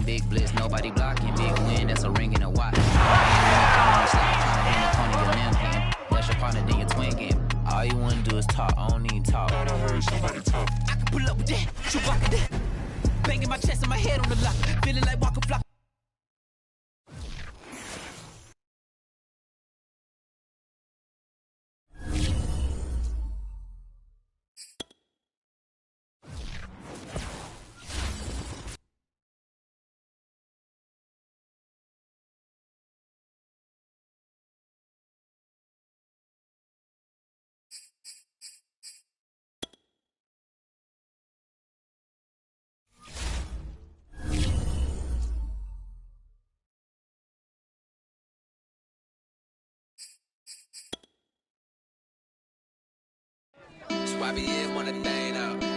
big blitz, nobody blocking. Big win, that's a ring and a watch. That's your partner, then your twin game. All you wanna do is talk, I don't need talk. I don't heard somebody talk. I can pull up with that, shoot back at that. Banging my chest and my head on the lock, feeling like Walker Flock. YBN wanna thing out.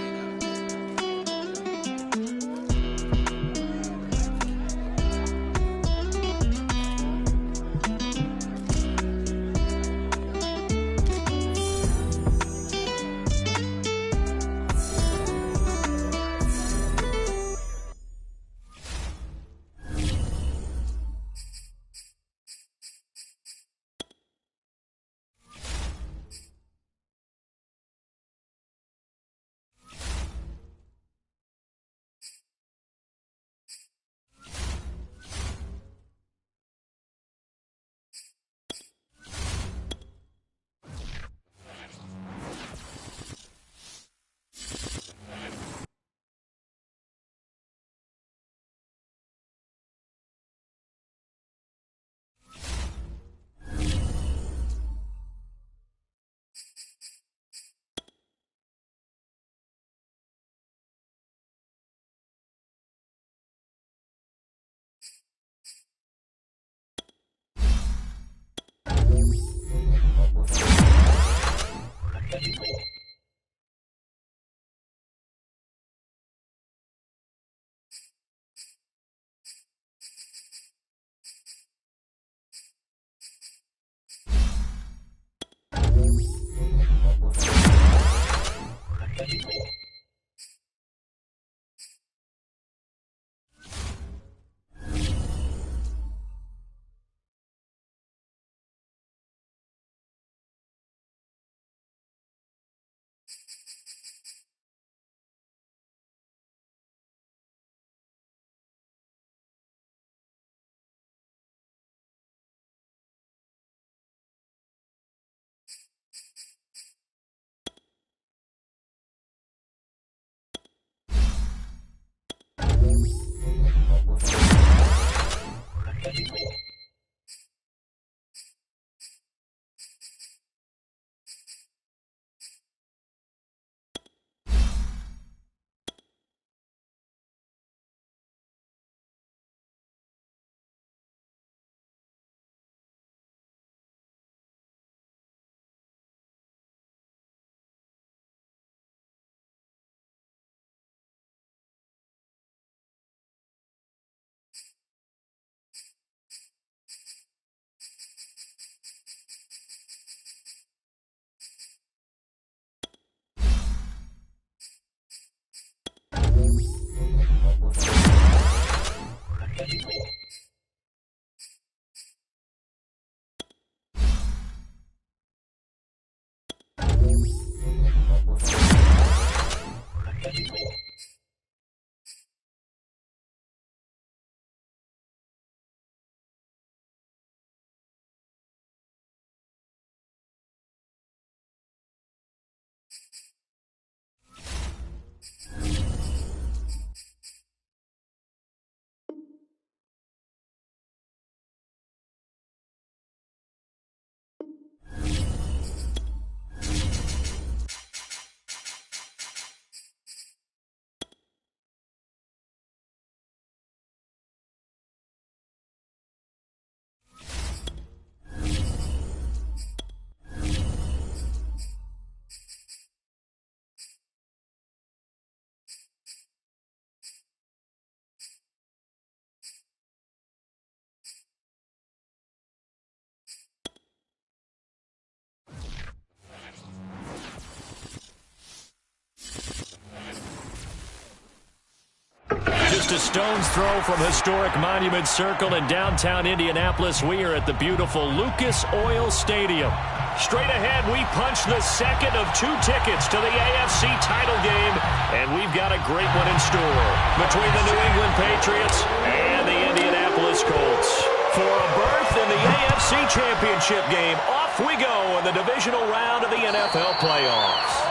Just a stone's throw from historic Monument Circle in downtown Indianapolis. We are at the beautiful Lucas Oil Stadium. Straight ahead, we punch the second of 2 tickets to the AFC title game, and we've got a great one in store between the New England Patriots and the Indianapolis Colts. For a berth in the AFC Championship game, off we go in the divisional round of the NFL playoffs.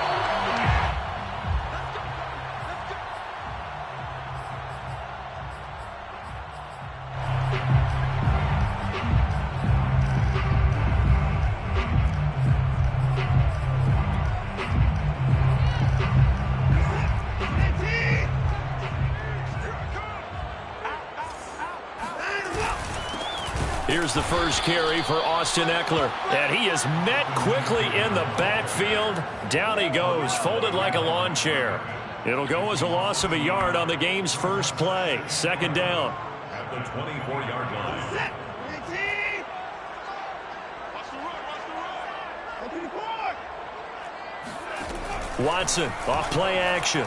Here's the first carry for Austin Eckler. And he is met quickly in the backfield. Down he goes, folded like a lawn chair. It'll go as a loss of a yard on the game's first play. Second down. At the 24-yard line. Watson off play action.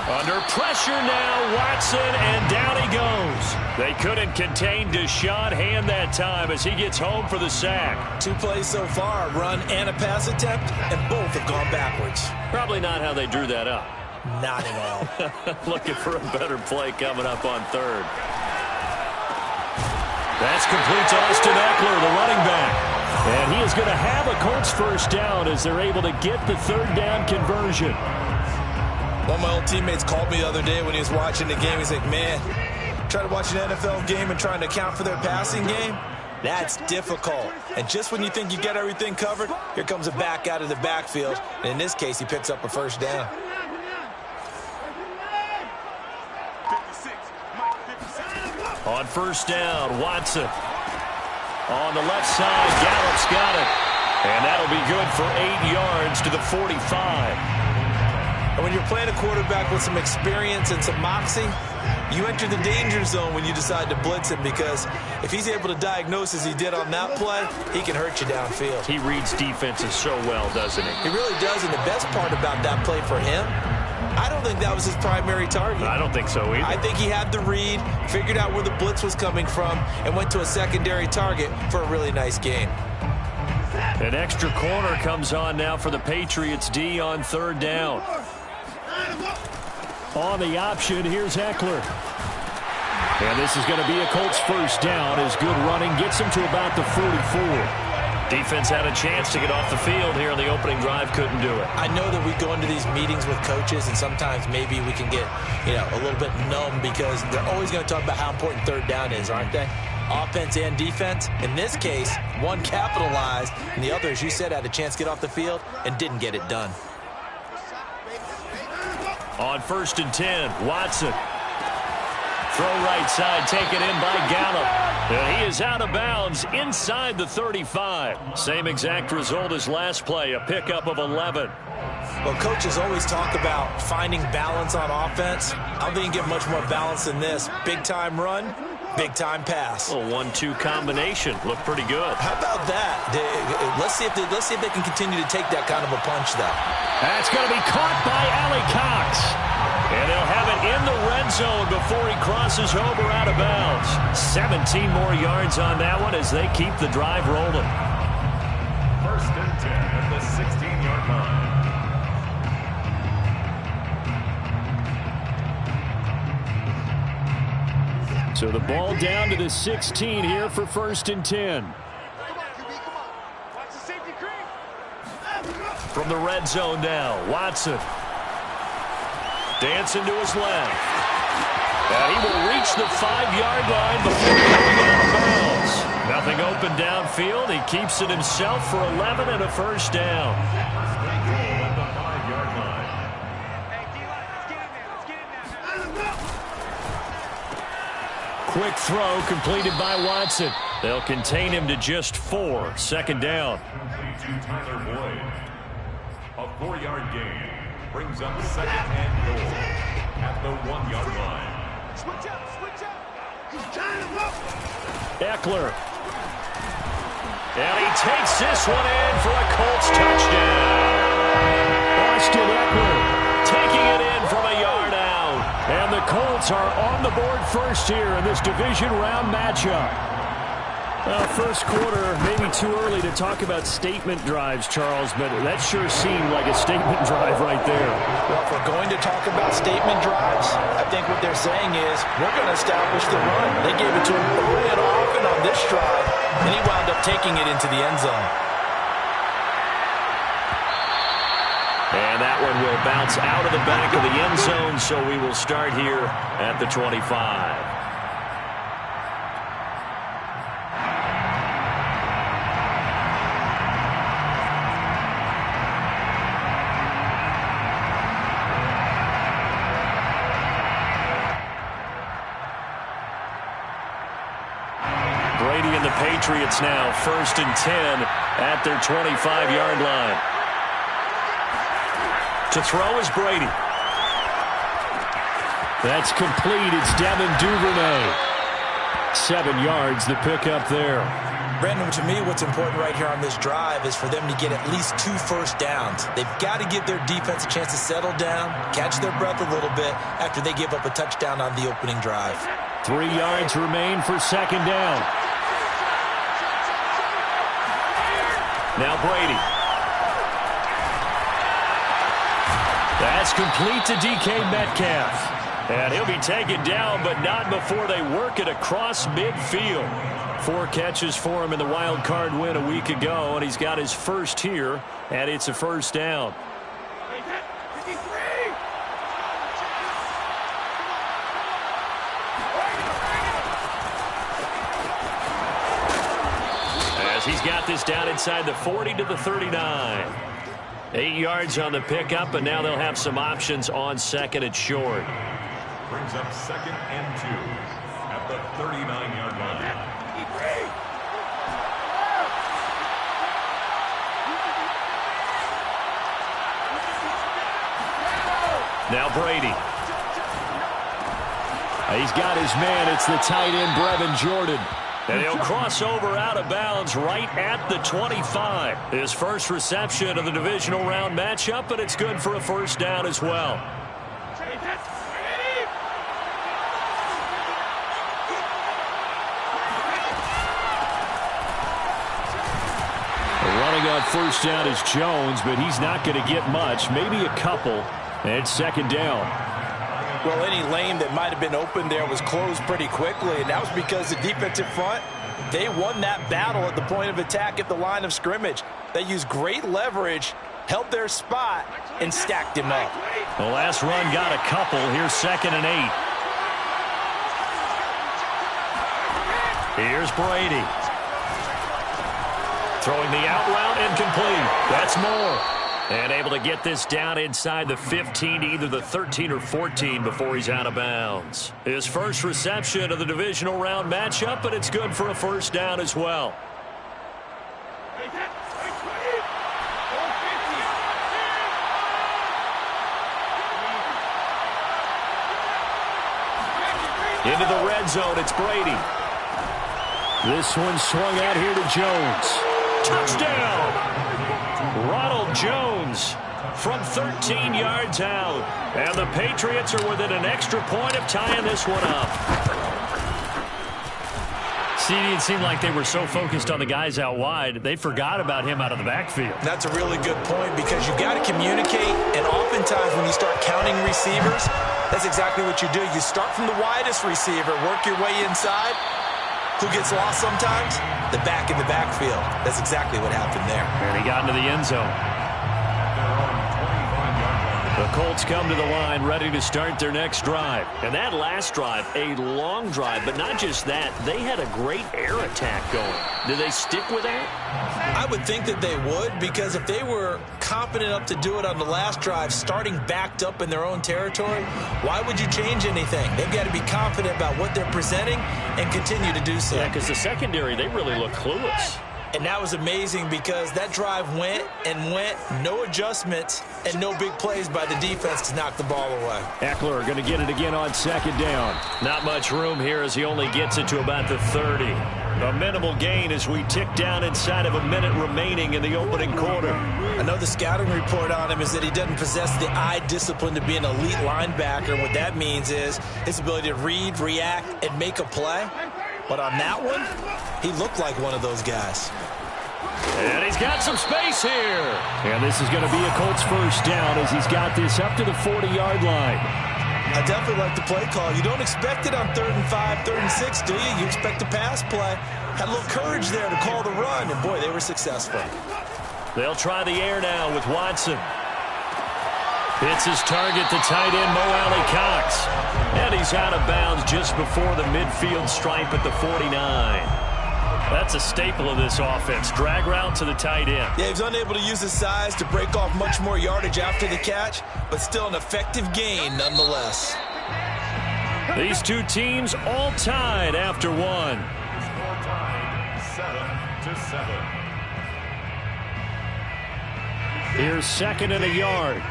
Under pressure now, Watson, and down he goes. They couldn't contain Deshaun Hand that time as he gets home for the sack. 2 plays so far, a run and a pass attempt, and both have gone backwards. Probably not how they drew that up. Not at all. Looking for a better play coming up on third. That's complete to Austin Eckler, the running back. And he is going to have a Colts first down as they're able to get the third down conversion. One of my old teammates called me the other day when he was watching the game. He's like, man, trying to watch an NFL game and trying to account for their passing game, that's difficult. And just when you think you get everything covered, here comes a back out of the backfield. And in this case, he picks up a first down. On first down, Watson. On the left side, Gallup's got it. And that'll be good for 8 yards to the 45. And when you're playing a quarterback with some experience and some moxie, you enter the danger zone when you decide to blitz him, because if he's able to diagnose as he did on that play, he can hurt you downfield. He reads defenses so well, doesn't he? He really does, and the best part about that play for him, I don't think that was his primary target. I don't think so either. I think he had the read, figured out where the blitz was coming from, and went to a secondary target for a really nice gain. An extra corner comes on now for the Patriots D on third down. On the option, here's Eckler. And this is going to be a Colts first down as good running gets him to about the 44. Defense had a chance to get off the field here on the opening drive, couldn't do it. I know that we go into these meetings with coaches, and sometimes maybe we can get, a little bit numb because they're always going to talk about how important third down is, aren't they? Offense and defense. In this case, one capitalized, and the other, as you said, had a chance to get off the field and didn't get it done. On first and 10, Watson. Throw right side, taken in by Gallup. And he is out of bounds inside the 35. Same exact result as last play, a pickup of 11. Well, coaches always talk about finding balance on offense. I don't think you get much more balance than this. Big-time run, big-time pass. A 1-2 combination. Looked pretty good. How about that? Let's see if they can continue to take that kind of a punch, though. That's going to be caught by Allie Cox. And they'll have it in the red zone before he crosses over out of bounds. 17 more yards on that one as they keep the drive rolling. First and 10 at the 16-yard line. So the ball down to the 16 here for first and 10. From the red zone now, Watson. Dancing to his left. And he will reach the 5-yard line before going out of bounds. Nothing open downfield. He keeps it himself for 11 and a first down. Quick throw completed by Watson. They'll contain him to just 4. Second down. Tyler Boyd. A 4-yard gain brings up second and goal at the 1-yard line. Switch up. He's trying to go. Eckler. And he takes this one in for a Colts touchdown. Austin Eckler taking it in from a yard the Colts are on the board first here in this division round matchup. First quarter, maybe too early to talk about statement drives, Charles, but that sure seemed like a statement drive right there. Well, if we're going to talk about statement drives, I think what they're saying is we're going to establish the run. They gave it to him early and often on this drive, and he wound up taking it into the end zone. And that one will bounce out of the back of the end zone, so we will start here at the 25. Brady and the Patriots now, 1st and 10 at their 25-yard line. To throw is Brady. That's complete. It's Devin Duvernay. 7 yards, the pickup there. Brandon, to me, what's important right here on this drive is for them to get at least 2 first downs. They've got to give their defense a chance to settle down, catch their breath a little bit after they give up a touchdown on the opening drive. 3 yards remain for 2nd down. Now Brady. That's complete to DK Metcalf. And he'll be taken down, but not before they work it across midfield. 4 catches for him in the wild card win a week ago, and he's got his first here, and it's a 1st down. As he's got this down inside the 40 to the 39. 8 yards on the pickup, and now they'll have some options on 2nd and short. Brings up 2nd and 2 at the 39-yard line. Now Brady. He's got his man. It's the tight end, Brevin Jordan. And he'll cross over out of bounds right at the 25. His first reception of the divisional round matchup, but it's good for a 1st down as well. Running on 1st down is Jones, but he's not going to get much, maybe a couple. And it's 2nd down. Well, any lane that might have been open there was closed pretty quickly, and that was because the defensive front, they won that battle at the point of attack at the line of scrimmage. They used great leverage, held their spot, and stacked him up. The last run got a couple. Here's 2nd and 8. Here's Brady. Throwing the out route incomplete. That's Moore. And able to get this down inside the 15, either the 13 or 14 before he's out of bounds. His first reception of the divisional round matchup, but it's good for a 1st down as well. Into the red zone, it's Brady. This one swung out here to Jones. Touchdown! Ronald Jones from 13 yards out. And the Patriots are within an extra point of tying this one up. CD, it seemed like they were so focused on the guys out wide, they forgot about him out of the backfield. That's a really good point because you've got to communicate, and oftentimes when you start counting receivers, that's exactly what you do. You start from the widest receiver, work your way inside. Who gets lost sometimes? The back in the backfield. That's exactly what happened there. And he got into the end zone. The Colts come to the line ready to start their next drive. And that last drive, a long drive, but not just that. They had a great air attack going. Do they stick with that? I would think that they would, because if they were confident enough to do it on the last drive, starting backed up in their own territory, why would you change anything? They've got to be confident about what they're presenting and continue to do so. Yeah, because the secondary, they really look clueless. And that was amazing because that drive went and went, no adjustments and no big plays by the defense to knock the ball away. Eckler going to get it again on second down. Not much room here as he only gets it to about the 30. A minimal gain as we tick down inside of a minute remaining in the opening quarter. I know the scouting report on him is that he doesn't possess the eye discipline to be an elite linebacker. And what that means is his ability to read, react, and make a play. But on that one, he looked like one of those guys. And he's got some space here. And this is going to be a Colts first down as he's got this up to the 40-yard line. I definitely like the play call. You don't expect it on 3rd and 5, 3rd and 6, do you? You expect a pass play. Had a little courage there to call the run, and boy, they were successful. They'll try the air now with Watson. Hits his target, the tight end, Mo Alley-Cox. And he's out of bounds just before the midfield stripe at the 49. That's a staple of this offense. Drag route to the tight end. Yeah, he's unable to use his size to break off much more yardage after the catch, but still an effective gain nonetheless. These two teams all tied after one. Score tied 7-7. Here's 2nd and a yard.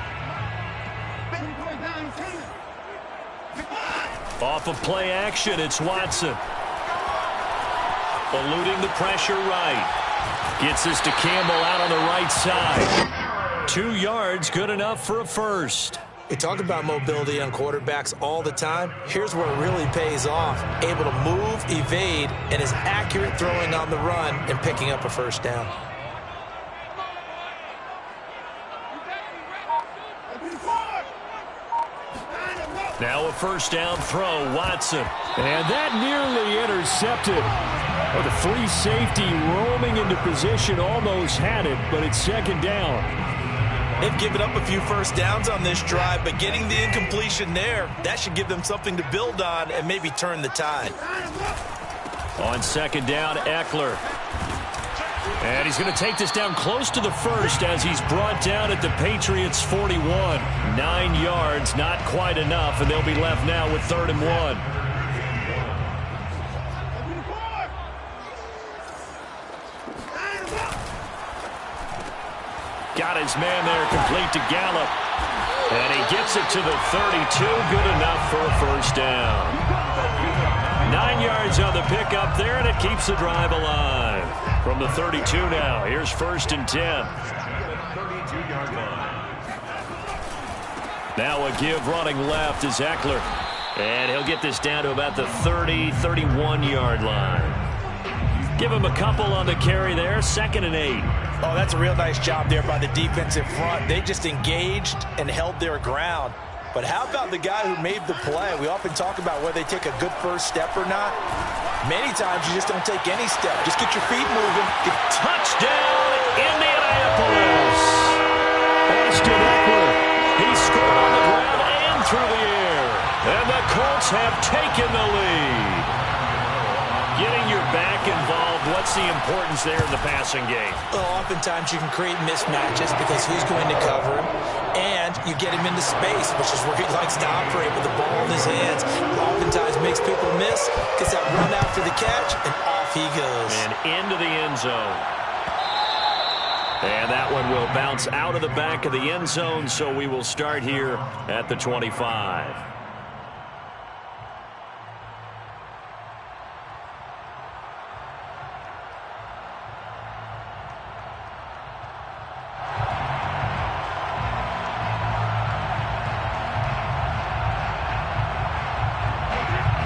Off of play action, it's Watson. Eluding the pressure right. Gets this to Campbell out on the right side. 2 yards, good enough for a first. We talk about mobility on quarterbacks all the time. Here's where it really pays off. Able to move, evade, and is accurate throwing on the run and picking up a first down. Now a first down throw, Watson. And that nearly intercepted. Oh, the free safety roaming into position almost had it, but it's 2nd down. They've given up a few first downs on this drive, but getting the incompletion there, that should give them something to build on and maybe turn the tide. On 2nd down, Eckler. And he's going to take this down close to the first as he's brought down at the Patriots' 41. 9 yards, not quite enough, and they'll be left now with 3rd and 1. Got his man there, complete to Gallup. And he gets it to the 32, good enough for a first down. 9 yards on the pickup there, and it keeps the drive alive. From the 32 now, here's 1st and 10. 32-yard line. Now a give running left is Eckler. And he'll get this down to about the 30, 31-yard line. Give him a couple on the carry there, 2nd and 8. Oh, that's a real nice job there by the defensive front. They just engaged and held their ground. But how about the guy who made the play? We often talk about whether they take a good first step or not. Many times you just don't take any step. Just get your feet moving. Touchdown, Indianapolis! Austin Eckler. He scored on the ground and through the air. And the Colts have taken the lead. Getting your back involved, what's the importance there in the passing game? Well, oftentimes you can create mismatches because who's going to cover him, and you get him into space, which is where he likes to operate with the ball in his hands. Oftentimes makes people miss, gets that run after the catch, and off he goes. And into the end zone. And that one will bounce out of the back of the end zone, so we will start here at the 25.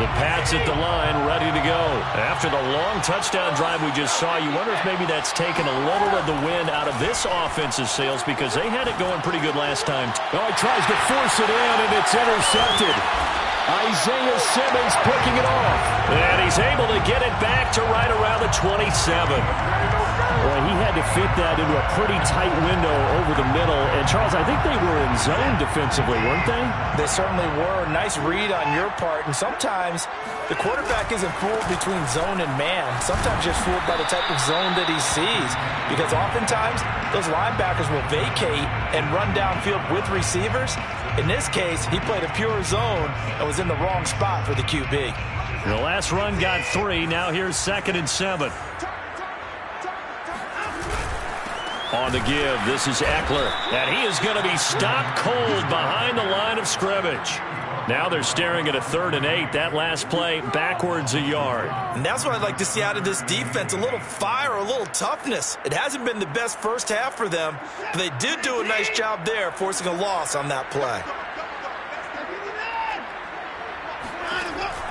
The Pats at the line, ready to go. After the long touchdown drive we just saw, you wonder if maybe that's taken a little of the wind out of this offensive sails because they had it going pretty good last time. Oh, he tries to force it in, and it's intercepted. Isaiah Simmons picking it off. And he's able to get it back to right around the 27. Boy, he had to fit that into a pretty tight window over the middle. And, Charles, I think they were in zone defensively, weren't they? They certainly were. Nice read on your part. And sometimes the quarterback isn't fooled between zone and man. Sometimes just fooled by the type of zone that he sees. Because oftentimes those linebackers will vacate and run downfield with receivers. In this case, he played a pure zone and was in the wrong spot for the QB. The last run got 3. Now here's 2nd and 7. On the give, this is Eckler, and he is going to be stopped cold behind the line of scrimmage. Now they're staring at a 3rd and 8. That last play backwards a yard. And that's what I'd like to see out of this defense, a little fire, a little toughness. It hasn't been the best first half for them, but they did do a nice job there, forcing a loss on that play.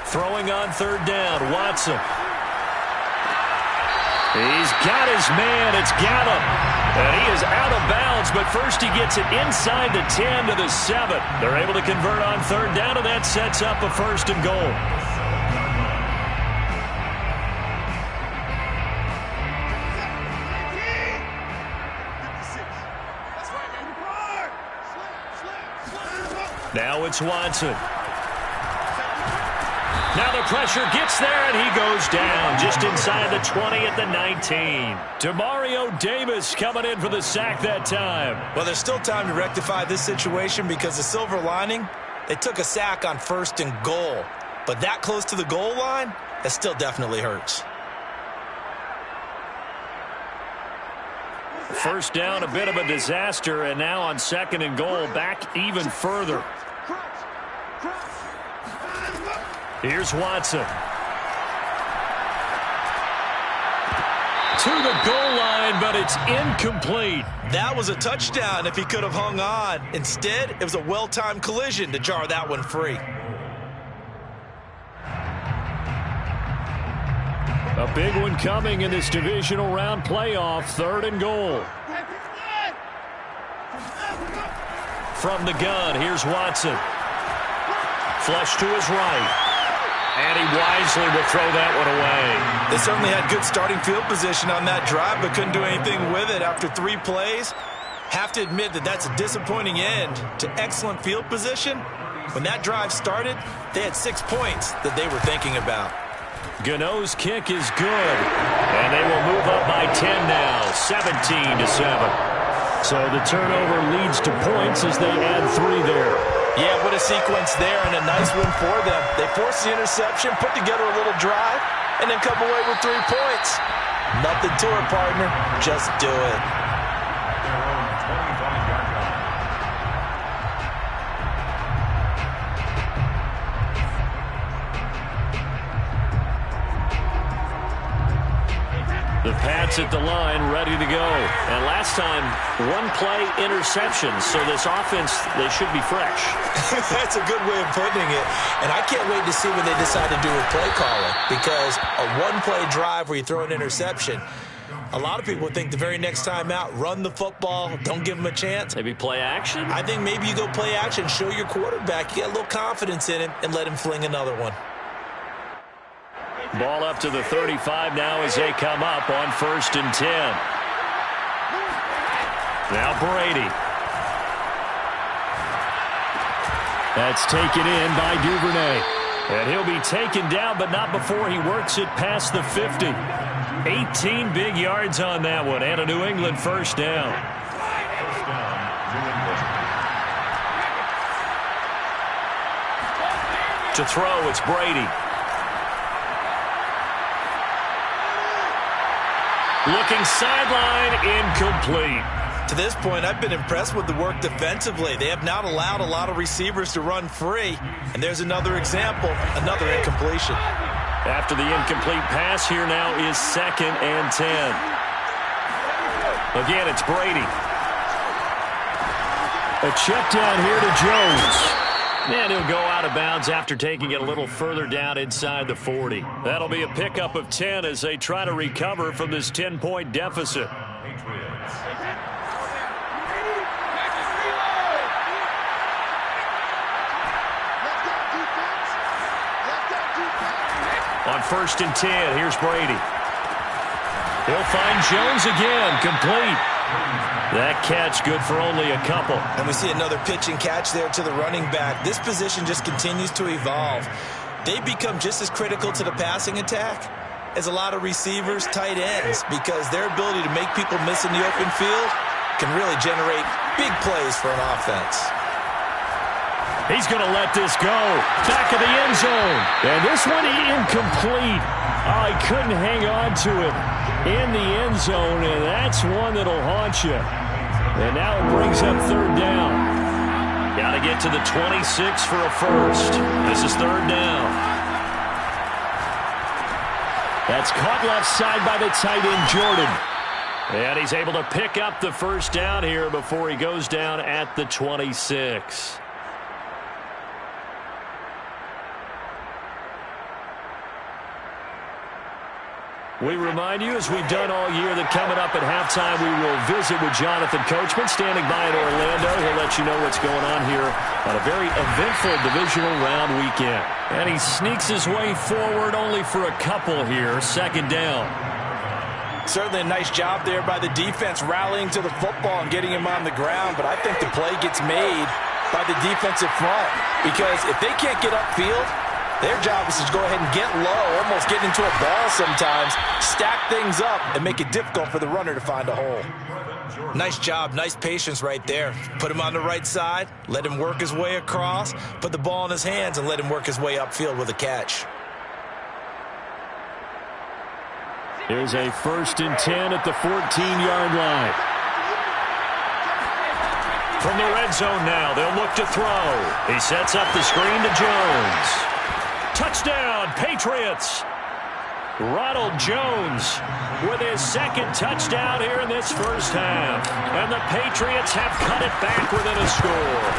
Throwing on 3rd down, Watson. He's got his man. It's Gallup. And he is out of bounds, but first he gets it inside the 10 to the 7. They're able to convert on 3rd down, and that sets up a 1st and goal. Now it's Watson. Now the pressure gets there, and he goes down just inside the 20 at the 19. Demario Davis coming in for the sack that time. Well, there's still time to rectify this situation because the silver lining, they took a sack on 1st and goal. But that close to the goal line, that still definitely hurts. First down, a bit of a disaster, and now on 2nd and goal, back even further. Here's Watson. To the goal line, but it's incomplete. That was a touchdown if he could have hung on. Instead, it was a well-timed collision to jar that one free. A big one coming in this divisional round playoff, 3rd and goal. From the gun, here's Watson. Flush to his right. And he wisely will throw that one away. They certainly had good starting field position on that drive, but couldn't do anything with it after 3 plays. Have to admit that that's a disappointing end to excellent field position. When that drive started, they had 6 points that they were thinking about. Gano's kick is good. And they will move up by 10 now, 17 to 7. So the turnover leads to points as they add 3 there. Yeah, what a sequence there, and a nice win for them. They forced the interception, put together a little drive, and then come away with 3 points. Nothing to it, partner. Just do it. The Pats at the line, ready to go. And last time, 1-play interception. So this offense, they should be fresh. That's a good way of putting it. And I can't wait to see what they decide to do with play calling. Because a 1-play drive where you throw an interception, a lot of people think the very next time out, run the football, don't give them a chance. Maybe play action? I think maybe you go play action, show your quarterback, you get a little confidence in him, and let him fling another one. Ball up to the 35 now as they come up on 1st and 10. Now Brady. That's taken in by Duvernay. And he'll be taken down, but not before he works it past the 50. 18 big yards on that one, and a New England 1st down. To throw, it's Brady. Looking sideline, incomplete. To this point, I've been impressed with the work defensively. They have not allowed a lot of receivers to run free. And there's another example, another incompletion. After the incomplete pass, here now is 2nd and 10. Again, it's Brady. A check down here to Jones. And he'll go out of bounds after taking it a little further down inside the 40. That'll be a pickup of 10 as they try to recover from this 10-point deficit. On 1st and 10, here's Brady. He'll find Jones again, complete. That catch good for only a couple. And we see another pitch and catch there to the running back. This position just continues to evolve. They become just as critical to the passing attack as a lot of receivers, tight ends, because their ability to make people miss in the open field can really generate big plays for an offense. He's going to let this go. Back of the end zone. And this one incomplete. Oh, he couldn't hang on to it in the end zone, and that's one that'll haunt you. And now it brings up third down. Got to get to the 26 for a first. This is third down. That's caught left side by the tight end, Jordan. And he's able to pick up the first down here before he goes down at the 26. We remind you, as we've done all year, that coming up at halftime, we will visit with Jonathan Coachman, standing by in Orlando. He'll let you know what's going on here on a very eventful divisional round weekend. And he sneaks his way forward only for a couple here. Second down. Certainly a nice job there by the defense, rallying to the football and getting him on the ground. But I think the play gets made by the defensive front, because if they can't get upfield, their job is to go ahead and get low, almost get into a ball sometimes, stack things up, and make it difficult for the runner to find a hole. Nice job, nice patience right there. Put him on the right side, let him work his way across, put the ball in his hands, and let him work his way upfield with a catch. Here's a 1st and 10 at the 14-yard line. From the red zone now, they'll look to throw. He sets up the screen to Jones. Touchdown, Patriots. Ronald Jones with his second touchdown here in this first half. And the Patriots have cut it back within a score.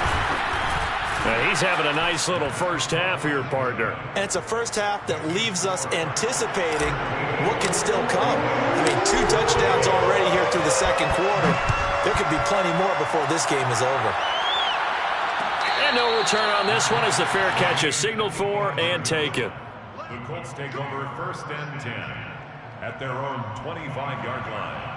Now he's having a nice little first half here, partner. And it's a first half that leaves us anticipating what can still come. I mean, 2 touchdowns already here through the second quarter. There could be plenty more before this game is over. And no return on this one as the fair catch is signaled for and taken. The Colts take over 1st and 10 at their own 25-yard line.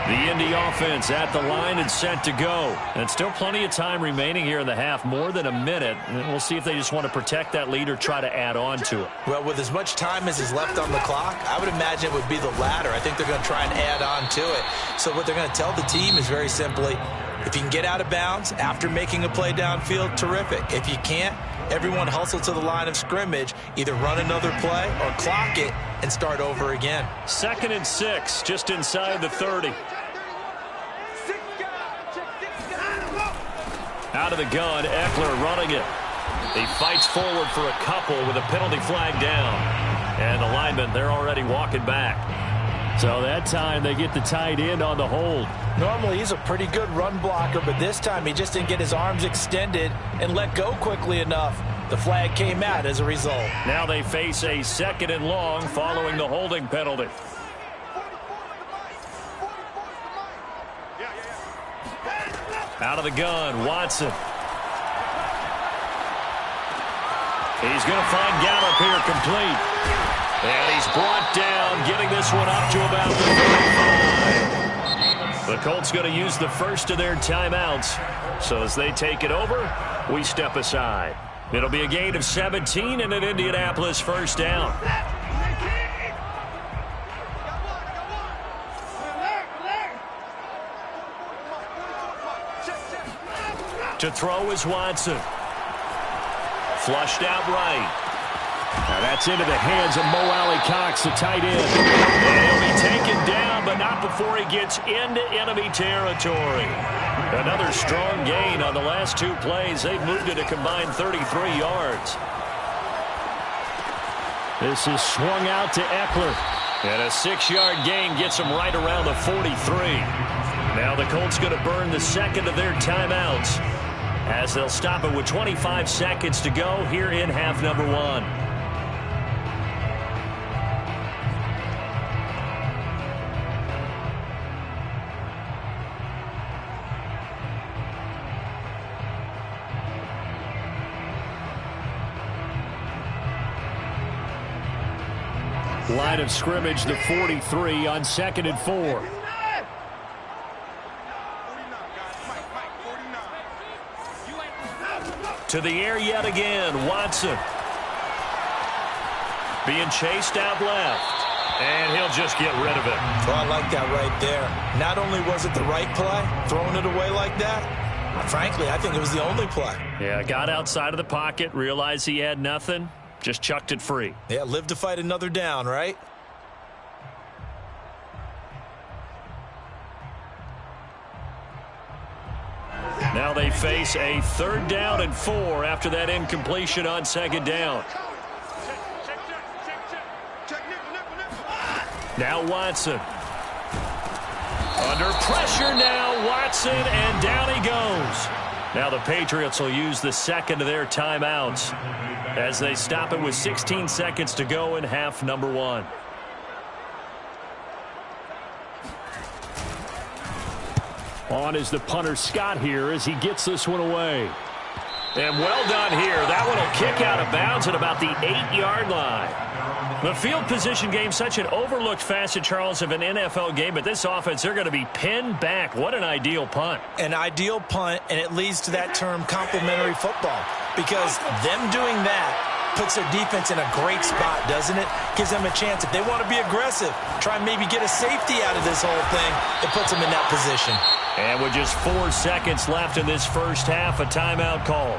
The Indy offense at the line and set to go. And still plenty of time remaining here in the half, more than a minute. And we'll see if they just want to protect that lead or try to add on to it. Well, with as much time as is left on the clock, I would imagine it would be the latter. I think they're going to try and add on to it. So what they're going to tell the team is very simply, if you can get out of bounds after making a play downfield, terrific. If you can't, everyone hustle to the line of scrimmage, either run another play or clock it and start over again. 2nd and 6, just inside the 30. Out of the gun, Eckler running it. He fights forward for a couple with a penalty flag down. And the linemen, they're already walking back. So that time they get the tight end on the hold. Normally he's a pretty good run blocker, but this time he just didn't get his arms extended and let go quickly enough. The flag came out as a result. Now they face a 2nd and long following the holding penalty. Out of the gun, Watson. He's going to find Gallup here complete. And he's brought down, getting this one up to about the 35. The Colts going to use the first of their timeouts. So as they take it over, we step aside. It'll be a gain of 17 and an Indianapolis first down. To throw is Watson. Flushed out right. Now that's into the hands of Mo Alley-Cox, the tight end. And he'll be taken down, but not before he gets into enemy territory. Another strong gain on the last 2 plays. They've moved it a combined 33 yards. This is swung out to Eckler. And a 6-yard gain gets him right around the 43. Now the Colts going to burn the second of their timeouts, as they'll stop it with 25 seconds to go here in half number 1. Line of scrimmage, the 43 on 2nd and 4. To the air yet again, Watson. Being chased out left. And he'll just get rid of it. Well, I like that right there. Not only was it the right play, throwing it away like that, frankly, I think it was the only play. Yeah, got outside of the pocket, realized he had nothing, just chucked it free. Yeah, live to fight another down, right? Now they face a 3rd down and 4 after that incompletion on 2nd down. Now Watson. Under pressure now, Watson, and down he goes. Now the Patriots will use the second of their timeouts as they stop it with 16 seconds to go in half number 1. On is the punter Scott here as he gets this one away. And well done here. That one will kick out of bounds at about the 8-yard line. The field position game, such an overlooked facet, Charles, of an NFL game, but this offense, they're going to be pinned back. What an ideal punt. An ideal punt, and it leads to that term complementary football, because them doing that puts their defense in a great spot, doesn't it? Gives them a chance. If they want to be aggressive, try and maybe get a safety out of this whole thing, it puts them in that position. And with just 4 seconds left in this first half, a timeout call.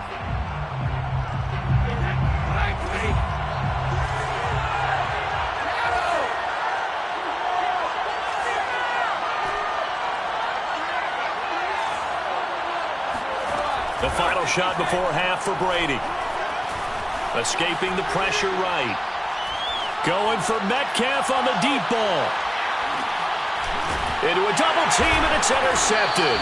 The final shot before half for Brady. Escaping the pressure right. Going for Metcalf on the deep ball. Into a double team, and it's intercepted.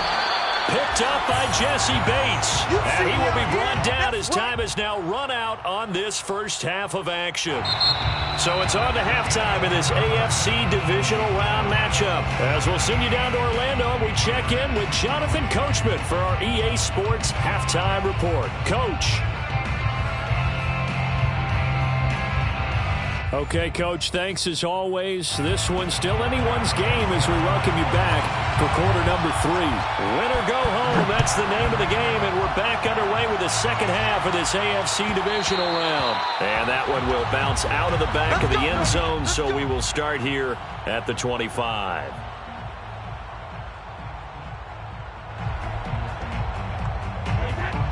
Picked up by Jesse Bates. And he will be brought down as time has now run out on this first half of action. So it's on to halftime in this AFC divisional round matchup. As we'll send you down to Orlando, we check in with Jonathan Coachman for our EA Sports Halftime Report. Coach. Okay, Coach, thanks as always. This one's still anyone's game as we welcome you back for quarter number 3. Win or go home, that's the name of the game, and we're back underway with the second half of this AFC divisional round. And that one will bounce out of the back of the end zone, so we will start here at the 25.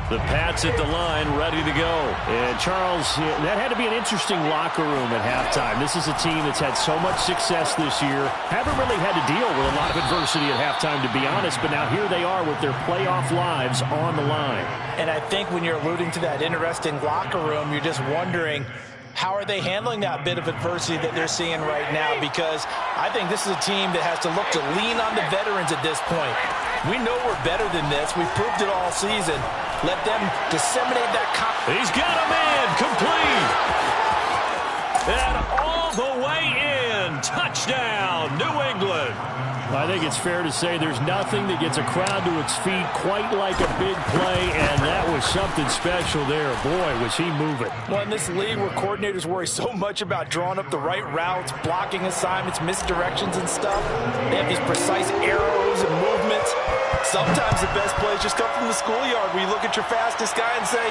The Pats at the line, ready to go. And, Charles, that had to be an interesting locker room at halftime. This is a team that's had so much success this year. Haven't really had to deal with a lot of adversity at halftime, to be honest, but now here they are with their playoff lives on the line. And I think when you're alluding to that interesting locker room, you're just wondering, how are they handling that bit of adversity that they're seeing right now? Because I think this is a team that has to look to lean on the veterans at this point. We know we're better than this. We've proved it all season. Let them disseminate that confidence. He's got a man complete. And all the way in. Touchdown, New England. I think it's fair to say there's nothing that gets a crowd to its feet quite like a big play, and that was something special there. Boy, was he moving. Well, in this league where coordinators worry so much about drawing up the right routes, blocking assignments, misdirections and stuff, they have these precise arrows and movements. Sometimes the best plays just come from the schoolyard where you look at your fastest guy and say,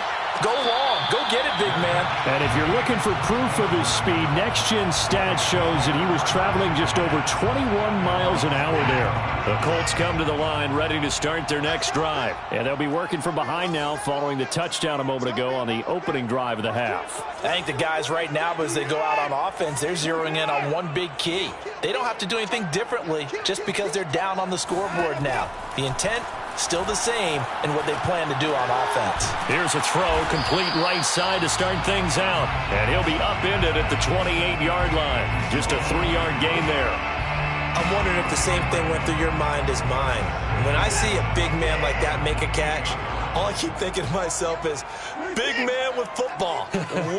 go long, go get it, big man. And if you're looking for proof of his speed, Next Gen Stats shows that he was traveling just over 21 miles an hour there. The Colts come to the line ready to start their next drive. And they'll be working from behind now following the touchdown a moment ago on the opening drive of the half. I think the guys right now, as they go out on offense, they're zeroing in on one big key. They don't have to do anything differently just because they're down on the scoreboard now. The intent, still the same in what they plan to do on offense. Here's a throw, complete right side to start things out. And he'll be upended at the 28-yard line. Just a 3-yard gain there. I'm wondering if the same thing went through your mind as mine. When I see a big man like that make a catch, all I keep thinking to myself is, big man with football.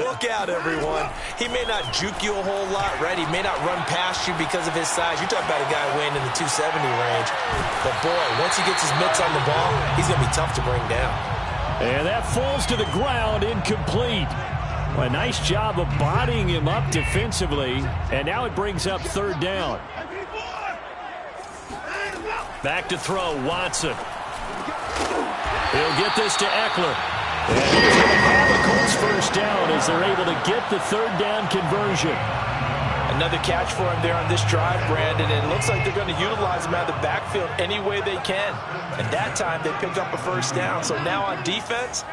Look out, everyone. He may not juke you a whole lot, right? He may not run past you because of his size. You talk about a guy weighing in the 270 range. But, boy, once he gets his mitts on the ball, he's going to be tough to bring down. And that falls to the ground, incomplete. Well, a nice job of bodying him up defensively. And now it brings up 3rd down. Back to throw, Watson. He'll get this to Eckler. And he's going to have a Colts first down as they're able to get the 3rd down conversion. A Another catch for him there on this drive, Brandon, and it looks like they're going to utilize him out of the backfield any way they can. And that time they picked up a first down. So now on defense,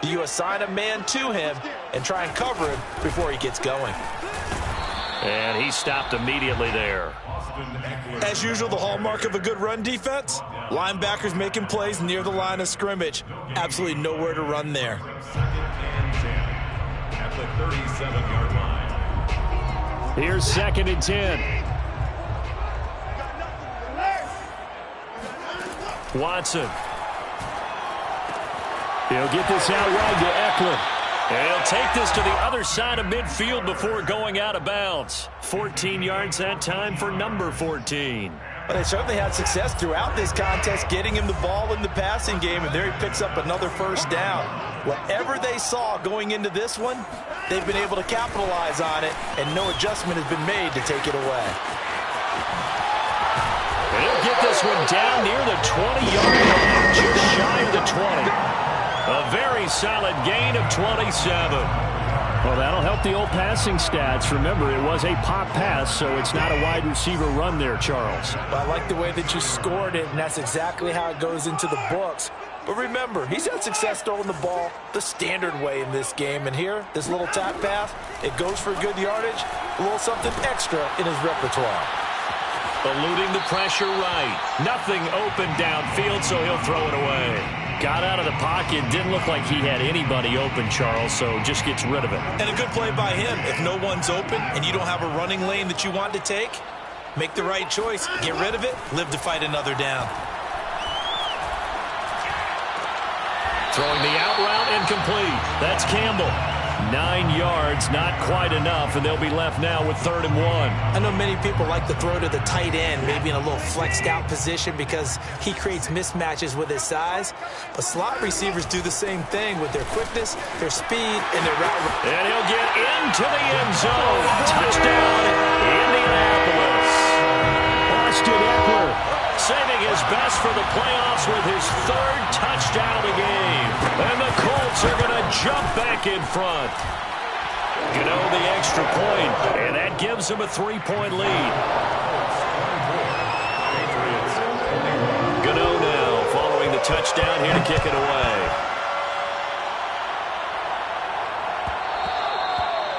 you assign a man to him and try and cover him before he gets going. And he stopped immediately there. As usual, the hallmark of a good run defense, linebackers making plays near the line of scrimmage. Absolutely nowhere to run there. Second and 10 at the 37-yard line. Here's 2nd and 10. Watson. He'll get this out wide to Eckler. And he'll take this to the other side of midfield before going out of bounds. 14 yards that time for number 14. Well, they certainly had success throughout this contest getting him the ball in the passing game, and there he picks up another first down. Whatever they saw going into this one, they've been able to capitalize on it, and no adjustment has been made to take it away. And he'll get this one down near the 20-yard line, just shy of the 20. A very solid gain of 27. Well, that'll help the old passing stats. Remember, it was a pop pass, so it's not a wide receiver run there, Charles. Well, I like the way that you scored it, and that's exactly how it goes into the books. But remember, he's had success throwing the ball the standard way in this game. And here, this little tap pass, it goes for good yardage, a little something extra in his repertoire. Eluding the pressure right. Nothing open downfield, so he'll throw it away. Got out of the pocket. Didn't look like he had anybody open, Charles, so just gets rid of it. And a good play by him. If no one's open and you don't have a running lane that you want to take, make the right choice. Get rid of it. Live to fight another down. Throwing the out route incomplete. That's Campbell. 9 yards, not quite enough, and they'll be left now with 3rd and 1. I know many people like to throw to the tight end, maybe in a little flexed out position because he creates mismatches with his size. But slot receivers do the same thing with their quickness, their speed, and their route. And he'll get into the end zone. Touchdown, Indianapolis. Austin Eckler saving his best for the playoffs with his 3rd touchdown of the game. And the Colts are going to jump back in front. The extra point, and that gives them a 3-point lead. Gano now following the touchdown here to kick it away.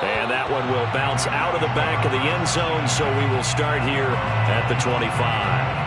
And that one will bounce out of the back of the end zone, so we will start here at the 25.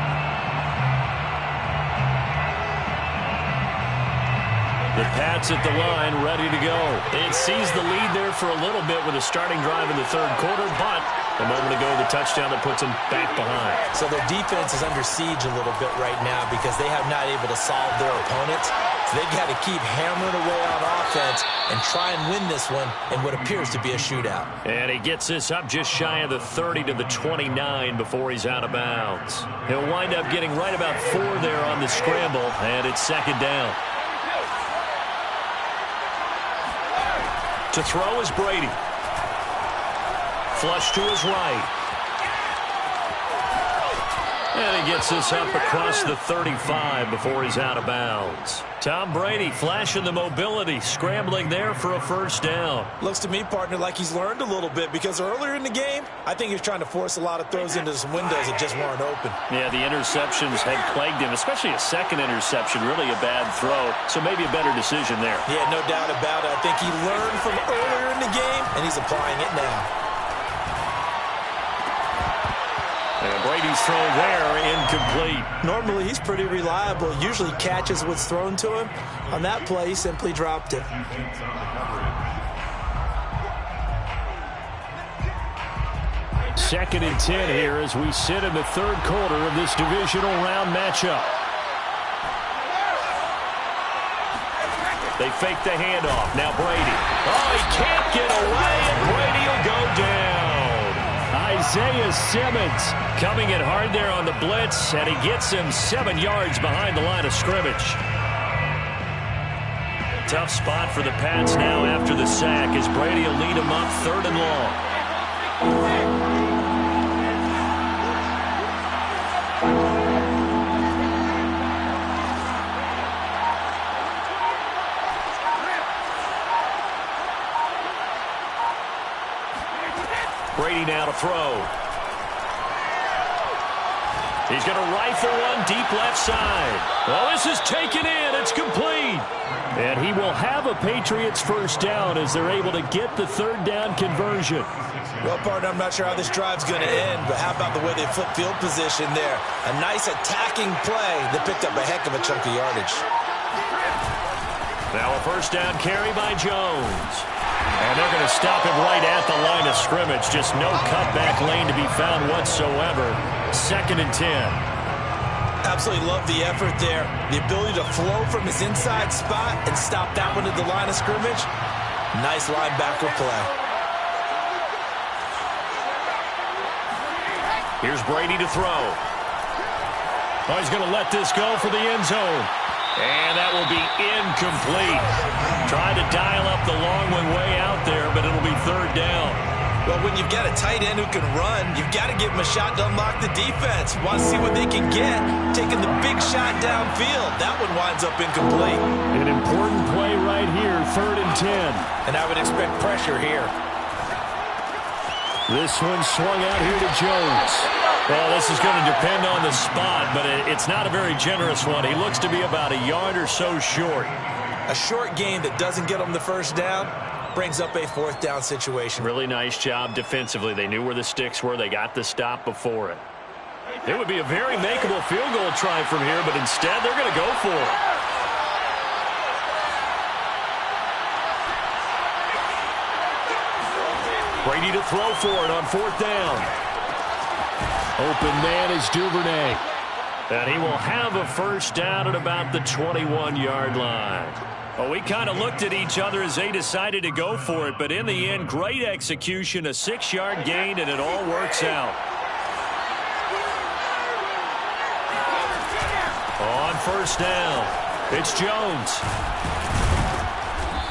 The Pats at the line, ready to go. It sees the lead there for a little bit with a starting drive in the 3rd quarter, but a moment ago, the touchdown that puts them back behind. So their defense is under siege a little bit right now because they have not able to solve their opponents. So they've got to keep hammering away on offense and try and win this one in what appears to be a shootout. And he gets this up just shy of the 30 to the 29 before he's out of bounds. He'll wind up getting right about 4 there on the scramble, and it's 2nd down. To throw is Brady. Flush to his right. And he gets this up across the 35 before he's out of bounds. Tom Brady flashing the mobility, scrambling there for a first down. Looks to me, partner, like he's learned a little bit because earlier in the game, I think he was trying to force a lot of throws into some windows that just weren't open. Yeah, the interceptions had plagued him, especially a second interception, really a bad throw. So maybe a better decision there. Yeah, no doubt about it. I think he learned from earlier in the game, and he's applying it now. And Brady's throw there, incomplete. Normally, he's pretty reliable. Usually catches what's thrown to him. On that play, he simply dropped it. Second and 10 here as we sit in the 3rd quarter of this divisional round matchup. They fake the handoff. Now Brady. Oh, he can't get away, and Brady will go down. Isaiah Simmons coming in hard there on the blitz, and he gets him 7 yards behind the line of scrimmage. Tough spot for the Pats now after the sack as Brady will lead him up 3rd and long. Brady ready now to throw. He's going to rifle one deep left side. Well, this is taken in. It's complete. And he will have a Patriots first down as they're able to get the third down conversion. Well, partner, I'm not sure how this drive's going to end, but how about the way they flip field position there? A nice attacking play that picked up a heck of a chunk of yardage. Now a first down carry by Jones. And they're going to stop him right at the line of scrimmage. Just no cutback lane to be found whatsoever. 2nd and 10. Absolutely love the effort there. The ability to flow from his inside spot and stop that one at the line of scrimmage. Nice linebacker play. Here's Brady to throw. Oh, he's going to let this go for the end zone. And that will be incomplete. Tried to dial up the long one way out there, but it'll be third down. Well, when you've got a tight end who can run, you've got to give him a shot to unlock the defense. Want to see what they can get, taking the big shot downfield. That one winds up incomplete. An important play right here, 3rd and 10. And I would expect pressure here. This one swung out here to Jones. Well, this is going to depend on the spot, but it's not a very generous one. He looks to be about a yard or so short. A short gain that doesn't get him the first down brings up a 4th down situation. Really nice job defensively. They knew where the sticks were. They got the stop before it. It would be a very makeable field goal try from here, but instead they're going to go for it. Brady to throw for it on 4th down. Open man is Duvernay. And he will have a first down at about the 21-yard line. Well, we kind of looked at each other as they decided to go for it, but in the end, great execution, a 6-yard gain, and it all works out. On first down, it's Jones.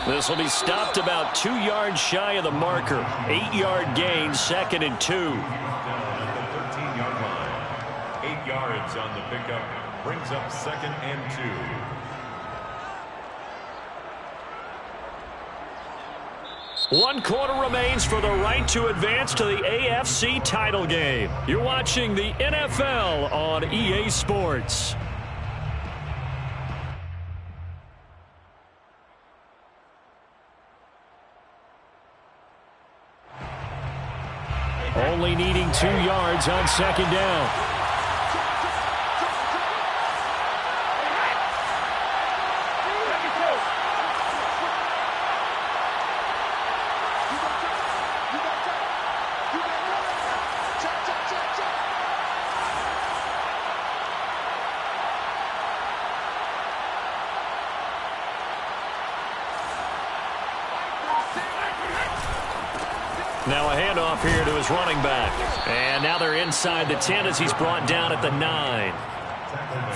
This will be stopped about 2 yards shy of the marker. 8-yard gain, 2nd and 2. At the 13-yard line, 8 yards on the pickup, brings up 2nd and 2. One quarter remains for the right to advance to the AFC title game. You're watching the NFL on EA Sports. Only needing 2 yards on 2nd down. Now a handoff here to his running back. And now they're inside the 10 as he's brought down at the 9.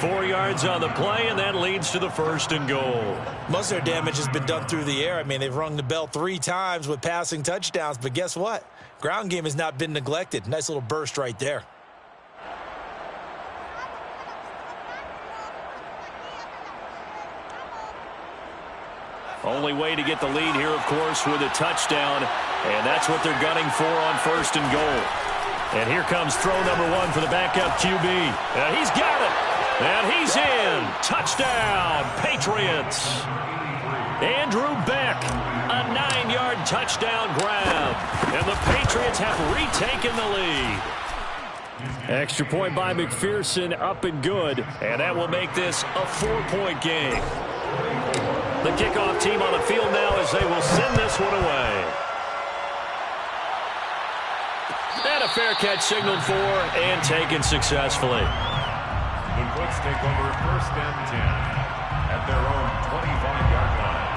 4 yards on the play, and that leads to the 1st and goal. Most of their damage has been done through the air. I mean, they've rung the bell 3 times with passing touchdowns, but guess what? Ground game has not been neglected. Nice little burst right there. Only way to get the lead here, of course, with a touchdown, and that's what they're gunning for on 1st and goal. And here comes throw number 1 for the backup QB. And he's got it. And he's in. Touchdown, Patriots. Andrew Beck, a 9-yard touchdown grab. And the Patriots have retaken the lead. Extra point by McPherson, up and good. And that will make this a 4-point game. The kickoff team on the field now as they will send this one away. And a fair catch signaled for and taken successfully. The Colts take over 1st and 10 at their own 25-yard line.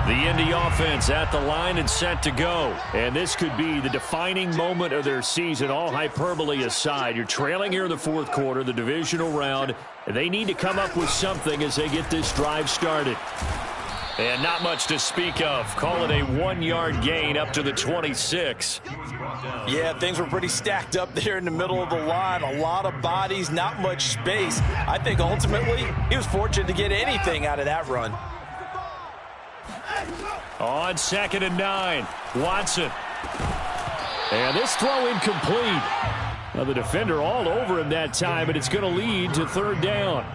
The Indy offense at the line and set to go. And this could be the defining moment of their season, all hyperbole aside. You're trailing here in the 4th quarter, the divisional round. And they need to come up with something as they get this drive started. And not much to speak of. Call it a 1-yard gain up to the 26. Yeah, things were pretty stacked up there in the middle of the line. A lot of bodies, not much space. I think ultimately he was fortunate to get anything out of that run. On 2nd and 9, Watson. And this throw incomplete. Now the defender all over him that time, but it's going to lead to 3rd down.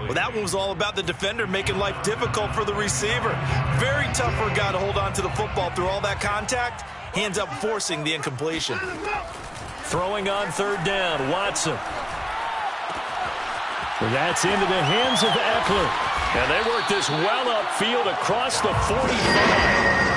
Well, that one was all about the defender making life difficult for the receiver. Very tough for a guy to hold on to the football through all that contact. He ends up forcing the incompletion. Throwing on 3rd down, Watson. That's into the hands of Eckler. And they work this well upfield across the 45.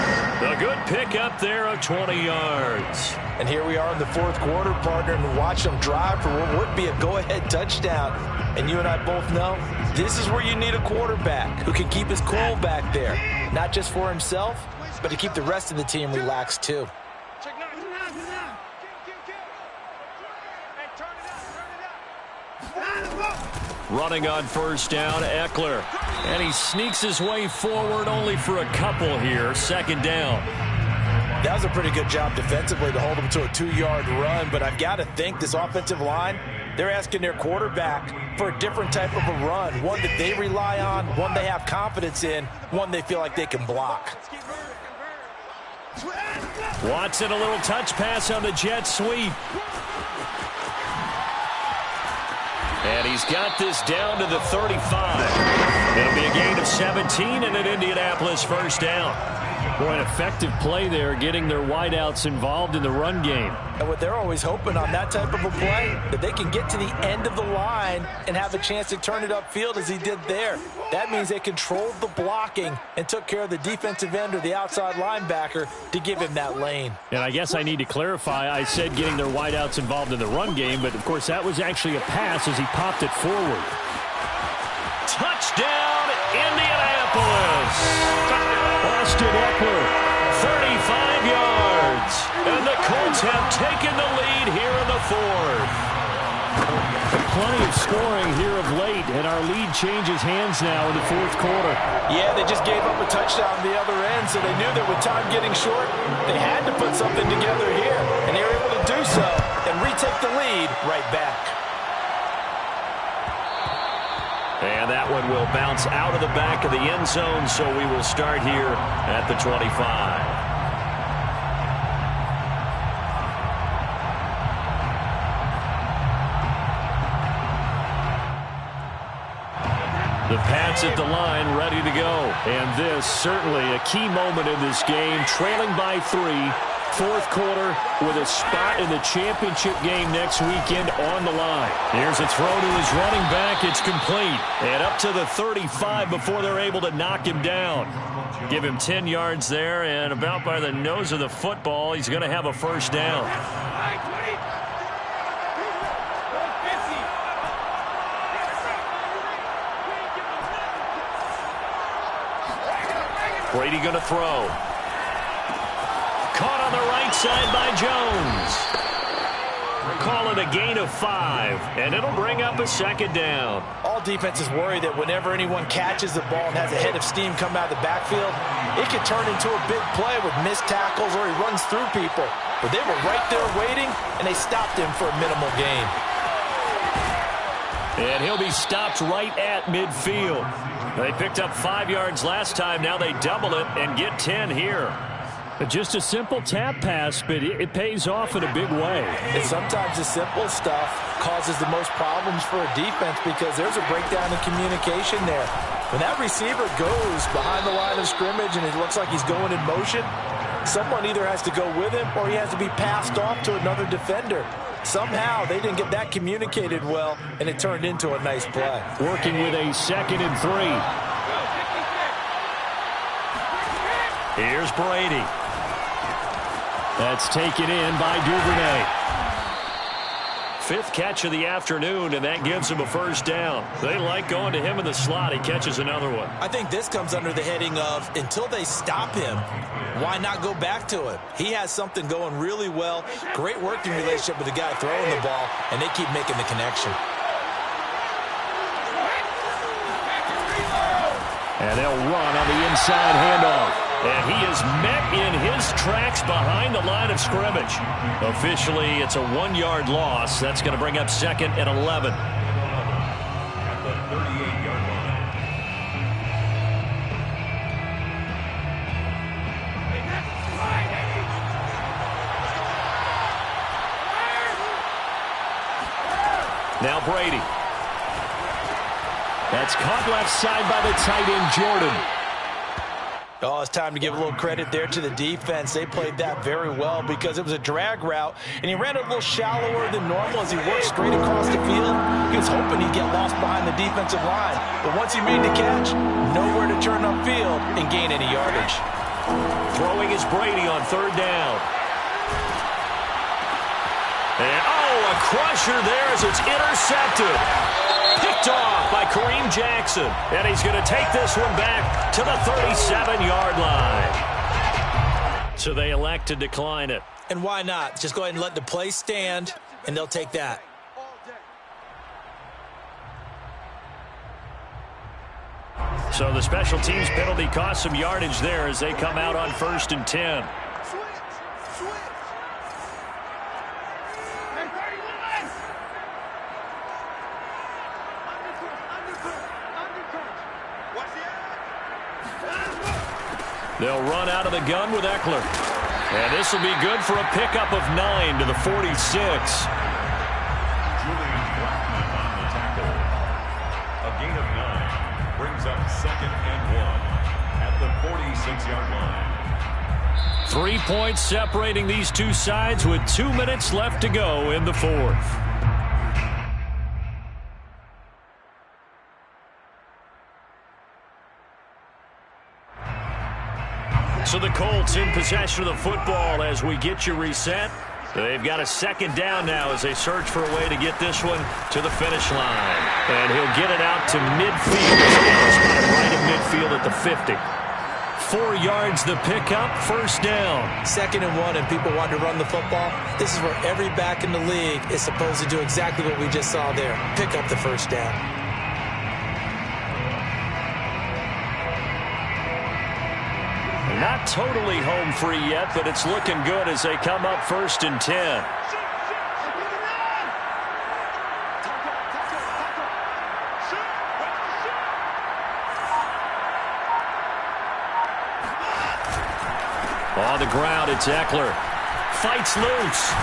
A good pick up there of 20 yards. And here we are in the 4th quarter, partner, and watch them drive for what would be a go-ahead touchdown. And you and I both know this is where you need a quarterback who can keep his cool back there. Not just for himself, but to keep the rest of the team relaxed too. Running on 1st down, Eckler. And he sneaks his way forward only for a couple here. 2nd down. That was a pretty good job defensively to hold him to a 2-yard run, but I've got to think this offensive line, they're asking their quarterback for a different type of a run, one that they rely on, one they have confidence in, one they feel like they can block. Watson, a little touch pass on the jet sweep. And he's got this down to the 35. It'll be a gain of 17 and an Indianapolis 1st down. Boy, an effective play there, getting their wideouts involved in the run game. And what they're always hoping on that type of a play, that they can get to the end of the line and have a chance to turn it upfield as he did there. That means they controlled the blocking and took care of the defensive end or the outside linebacker to give him that lane. And I guess I need to clarify, I said getting their wideouts involved in the run game, but of course that was actually a pass as he popped it forward. Touchdown, Indianapolis! Austin Eckler, 35 yards. And the Colts have taken the lead here in the 4th. Plenty of scoring here of late, and our lead changes hands now in the 4th quarter. Yeah, they just gave up a touchdown on the other end, so they knew that with time getting short, they had to put something together here, and they were able to do so and retake the lead right back. And that one will bounce out of the back of the end zone, so we will start here at the 25. The Pats at the line, ready to go. And this, certainly a key moment in this game, trailing by 3. 4th quarter with a spot in the championship game next weekend on the line. Here's a throw to his running back. It's complete. And up to the 35 before they're able to knock him down. Give him 10 yards there, and about by the nose of the football, he's going to have a 1st down. Brady going to throw. Caught on the right side by Jones. Call it a gain of 5, and it'll bring up a 2nd down. All defenses worry that whenever anyone catches the ball and has a head of steam come out of the backfield, it could turn into a big play with missed tackles or he runs through people. But they were right there waiting, and they stopped him for a minimal gain. And he'll be stopped right at midfield. They picked up 5 yards last time. Now they double it and get 10 here. Just a simple tap pass, but it pays off in a big way. And sometimes the simple stuff causes the most problems for a defense because there's a breakdown in communication there. When that receiver goes behind the line of scrimmage and it looks like he's going in motion, someone either has to go with him or he has to be passed off to another defender. Somehow they didn't get that communicated well, and it turned into a nice play. Working with a 2nd and 3. Here's Brady. That's taken in by Duvernay. 5th catch of the afternoon, and that gives him a 1st down. They like going to him in the slot. He catches another one. I think this comes under the heading of until they stop him, why not go back to it? He has something going really well. Great working relationship with the guy throwing the ball, and they keep making the connection. And they'll run on the inside handoff. And he is met in his tracks behind the line of scrimmage. Officially, it's a 1-yard loss. That's going to bring up 2nd and 11. At the 38-yard Now Brady. That's caught left side by the tight end, Jordan. Oh, it's time to give a little credit there to the defense. They played that very well because it was a drag route, and he ran a little shallower than normal as he worked straight across the field. He was hoping he'd get lost behind the defensive line, but once he made the catch, nowhere to turn upfield and gain any yardage. Throwing is Brady on third down. And, a crusher there as it's intercepted. Picked off by Kareem Jackson. And he's going to take this one back to the 37-yard line. So they elect to decline it. And why not? Just go ahead and let the play stand, and they'll take that. So the special teams penalty cost some yardage there as they come out on 1st and 10. They'll run out of the gun with Eckler. And this will be good for a pickup of 9 to the 46. Julian Blackman on the tackle. A gain of 9 brings up 2nd and 1 at the 46-yard line. 3 points separating these two sides with 2 minutes left to go in the 4th. So the Colts in possession of the football as we get you reset. They've got a 2nd down now as they search for a way to get this one to the finish line. And he'll get it out to midfield. Right at midfield at the 50. 4 yards the pickup, 1st down. 2nd and 1, and people want to run the football. This is where every back in the league is supposed to do exactly what we just saw there. Pick up the 1st down. Not totally home free yet, but it's looking good as they come up 1st and 10. On the ground, it's Eckler. Fights loose.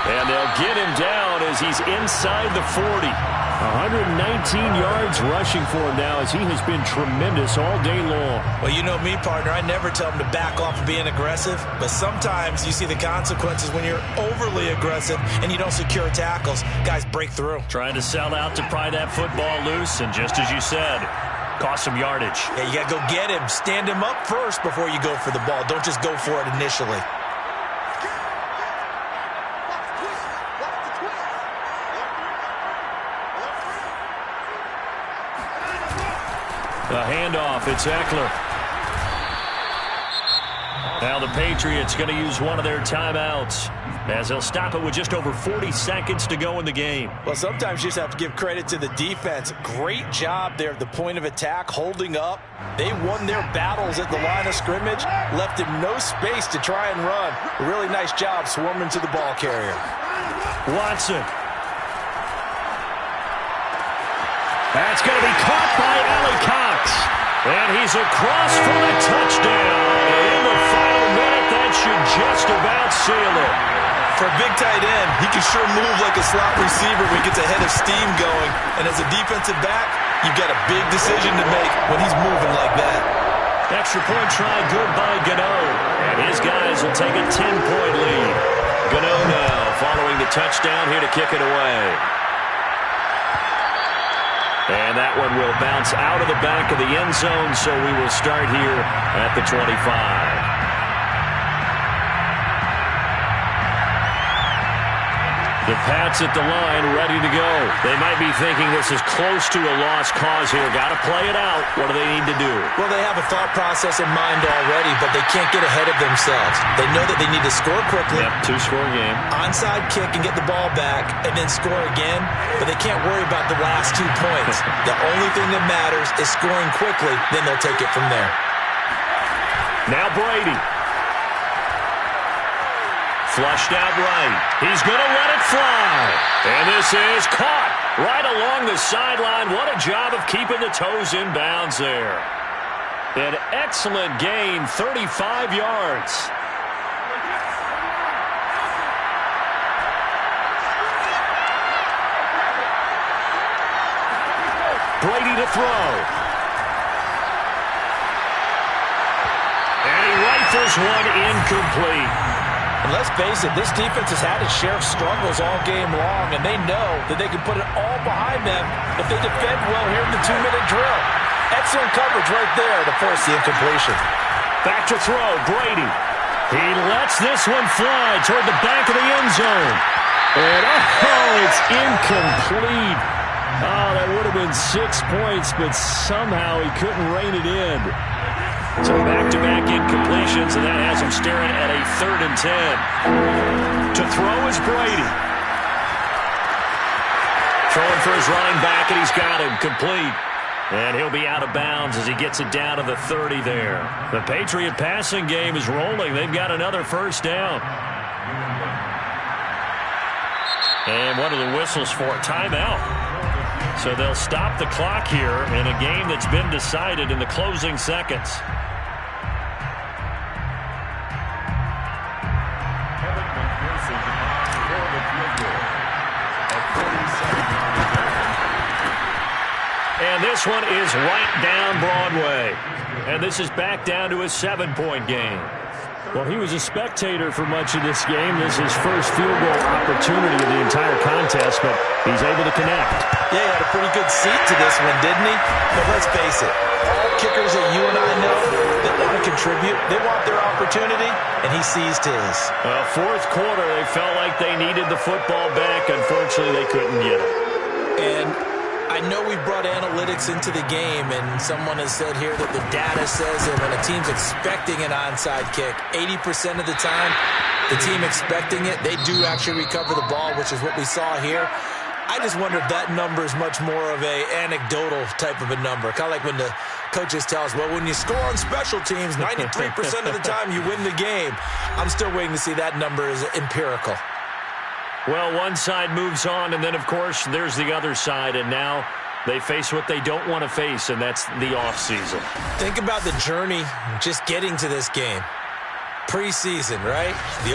And they'll get him down as he's inside the 40. 119 yards rushing for him now as he has been tremendous all day long. Well, you know me, partner. I never tell him to back off of being aggressive, but sometimes you see the consequences when you're overly aggressive and you don't secure tackles. Guys break through. Trying to sell out to pry that football loose, and just as you said, cost some yardage. Yeah, you got to go get him. Stand him up first before you go for the ball. Don't just go for it initially. The handoff, it's Eckler. Now the Patriots going to use one of their timeouts as they'll stop it with just over 40 seconds to go in the game. Well, sometimes you just have to give credit to the defense. Great job there at the point of attack, holding up. They won their battles at the line of scrimmage, left him no space to try and run. A really nice job swarming to the ball carrier. Watson. That's going to be caught by Allie Cox. And he's across for a touchdown. In the final minute, that should just about seal it. For a big tight end, he can sure move like a slot receiver when he gets a head of steam going. And as a defensive back, you've got a big decision to make when he's moving like that. Extra point try good by Gano. And his guys will take a 10-point lead. Gano now following the touchdown here to kick it away. And that one will bounce out of the back of the end zone, so we will start here at the 25. The Pats at the line, ready to go. They might be thinking this is close to a lost cause here. Got to play it out. What do they need to do? Well, they have a thought process in mind already, but they can't get ahead of themselves. They know that they need to score quickly. Yep, 2-score game. Onside kick and get the ball back, and then score again. But they can't worry about the last 2 points. The only thing that matters is scoring quickly. Then they'll take it from there. Now Brady. Flushed out right. He's going to let it fly. And this is caught right along the sideline. What a job of keeping the toes in bounds there. An excellent gain, 35 yards. Brady to throw. And he rifles one incomplete. And let's face it, this defense has had its share of struggles all game long, and they know that they can put it all behind them if they defend well here in the 2-minute drill. Excellent coverage right there to force the incompletion. Back to throw, Brady. He lets this one fly toward the back of the end zone. And, it's incomplete. Oh, that would have been 6 points, but somehow he couldn't rein it in. So back-to-back incompletions, and that has him staring at a 3rd and 10. To throw is Brady. Throwing for his running back, and he's got him complete. And he'll be out of bounds as he gets it down to the 30 there. The Patriot passing game is rolling. They've got another first down. And one of the whistles for a timeout. So they'll stop the clock here in a game that's been decided in the closing seconds. And this one is right down Broadway. And this is back down to a 7-point game. Well, he was a spectator for much of this game. This is his first field goal opportunity of the entire contest, but he's able to connect. Yeah, he had a pretty good seat to this one, didn't he? But let's face it, all kickers that you and I know, they want to contribute. They want their opportunity, and he seized his. Well, 4th quarter, they felt like they needed the football back. Unfortunately, they couldn't get it. And I know we brought analytics into the game, and someone has said here that the data says that when a team's expecting an onside kick, 80% of the time, the team expecting it, they do actually recover the ball, which is what we saw here. I just wonder if that number is much more of a anecdotal type of a number. Kind of like when the coaches tell us, well, when you score on special teams, 93% of the time you win the game. I'm still waiting to see that number is empirical. Well, one side moves on, and then, of course, there's the other side, and now they face what they don't want to face, and that's the offseason. Think about the journey just getting to this game. Preseason, right? The